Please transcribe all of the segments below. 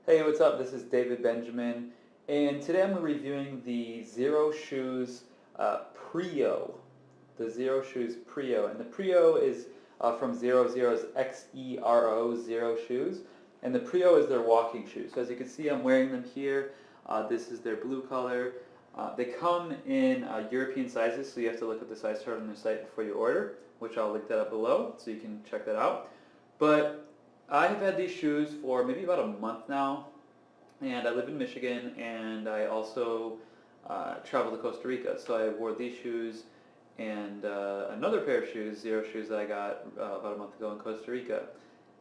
Hey, what's up? This is David Benjamin, and today I'm reviewing the Xero shoes Prio. The Xero shoes Prio, and the Prio is from Xero's Xero Xero shoes, and the Prio is their walking shoes. So as you can see, I'm wearing them here. This is their blue color. They come in European sizes, so you have to look at the size chart on their site before you order, which I'll link that up below, so you can check that out. But I have had these shoes for maybe about a month now, and I live in Michigan, and I also travel to Costa Rica. So I wore these shoes and another pair of shoes, Xero shoes that I got about a month ago in Costa Rica.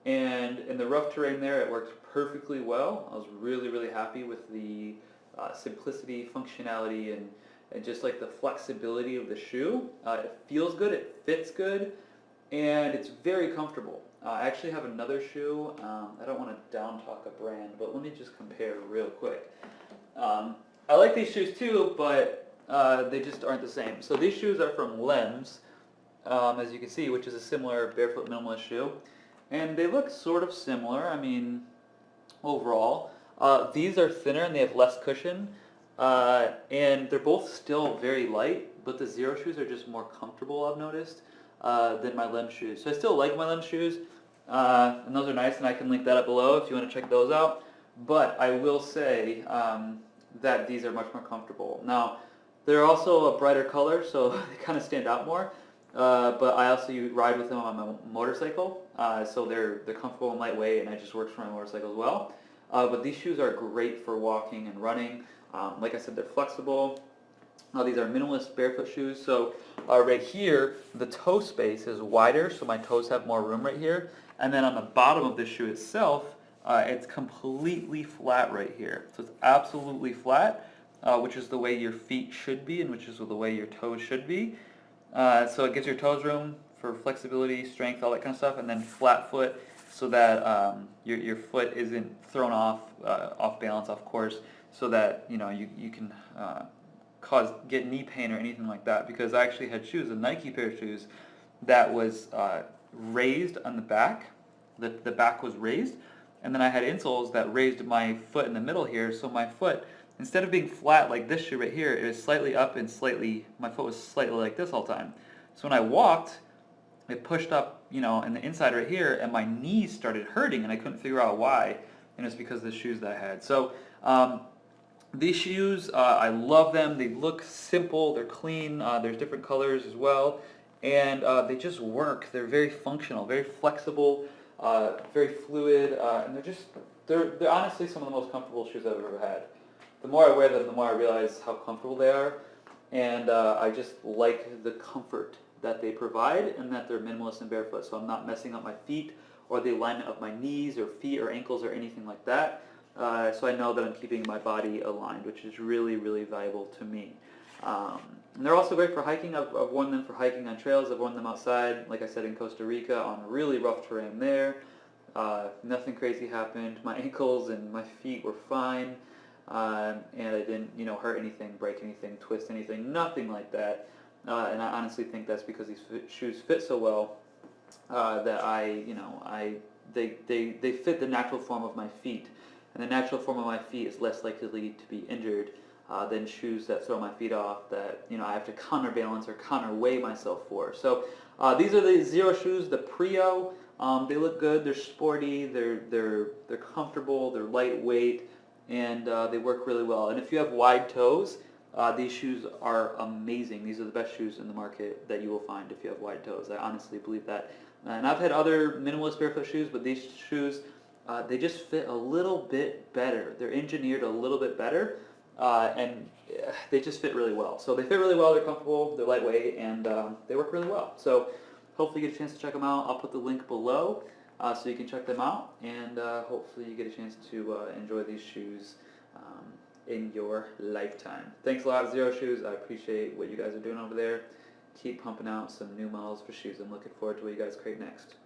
And in the rough terrain there, it worked perfectly well. I was really, really happy with the simplicity, functionality, and just like the flexibility of the shoe. It feels good, it fits good, and it's very comfortable. I actually have another shoe. I don't want to down talk a brand, but let me just compare real quick. I like these shoes too, but they just aren't the same. So these shoes are from Lems, as you can see, which is a similar barefoot minimalist shoe, and they look sort of similar. I mean, overall, these are thinner and they have less cushion, and they're both still very light, but the Xero shoes are just more comfortable, I've noticed, than my Lem shoes. So I still like my Lem shoes, and those are nice, and I can link that up below if you want to check those out. But I will say that these are much more comfortable. Now, they're also a brighter color, so they kind of stand out more. But I also ride with them on my motorcycle, so they're comfortable and lightweight, and it just works for my motorcycle as well. But these shoes are great for walking and running. Like I said, they're flexible. These are minimalist barefoot shoes. So right here, the toe space is wider, so my toes have more room right here. And then on the bottom of the shoe itself, it's completely flat right here. So it's absolutely flat, which is the way your feet should be, and which is the way your toes should be. So it gives your toes room for flexibility, strength, all that kind of stuff, and then flat foot, so that your foot isn't thrown off balance, off course, so that you can get knee pain or anything like that. Because I actually had shoes, a Nike pair of shoes, that was raised on the back. The back was raised, and then I had insoles that raised my foot in the middle here, so my foot, instead of being flat like this shoe right here, it was slightly up and my foot was slightly like this all the time. So when I walked, it pushed up, in the inside right here, and my knees started hurting, and I couldn't figure out why, and it's because of the shoes that I had. So these shoes, I love them. They look simple, they're clean, there's different colors as well, and they just work. They're very functional, very flexible, very fluid, and they're honestly some of the most comfortable shoes I've ever had. The more I wear them, the more I realize how comfortable they are, and I just like the comfort that they provide, and that they're minimalist and barefoot, so I'm not messing up my feet or the alignment of my knees or feet or ankles or anything like that. So I know that I'm keeping my body aligned, which is really, really valuable to me. And they're also great for hiking. I've worn them for hiking on trails. I've worn them outside, like I said, in Costa Rica on really rough terrain there. Nothing crazy happened. My ankles and my feet were fine, and I didn't, hurt anything, break anything, twist anything, nothing like that. And I honestly think that's because these shoes fit so well that they fit the natural form of my feet. And the natural form of my feet is less likely to be injured than shoes that throw my feet off, that I have to counterbalance or counterweigh myself for. So these are the Xero shoes, the Prio. They look good. They're sporty. They're comfortable. They're lightweight, and they work really well. And if you have wide toes, these shoes are amazing. These are the best shoes in the market that you will find if you have wide toes. I honestly believe that. And I've had other minimalist barefoot shoes, but these shoes, they just fit a little bit better. They're engineered a little bit better, and they just fit really well. So they fit really well, they're comfortable, they're lightweight, and they work really well. So hopefully you get a chance to check them out. I'll put the link below so you can check them out, and hopefully you get a chance to enjoy these shoes in your lifetime. Thanks a lot, Xero Shoes. I appreciate what you guys are doing over there. Keep pumping out some new models for shoes. I'm looking forward to what you guys create next.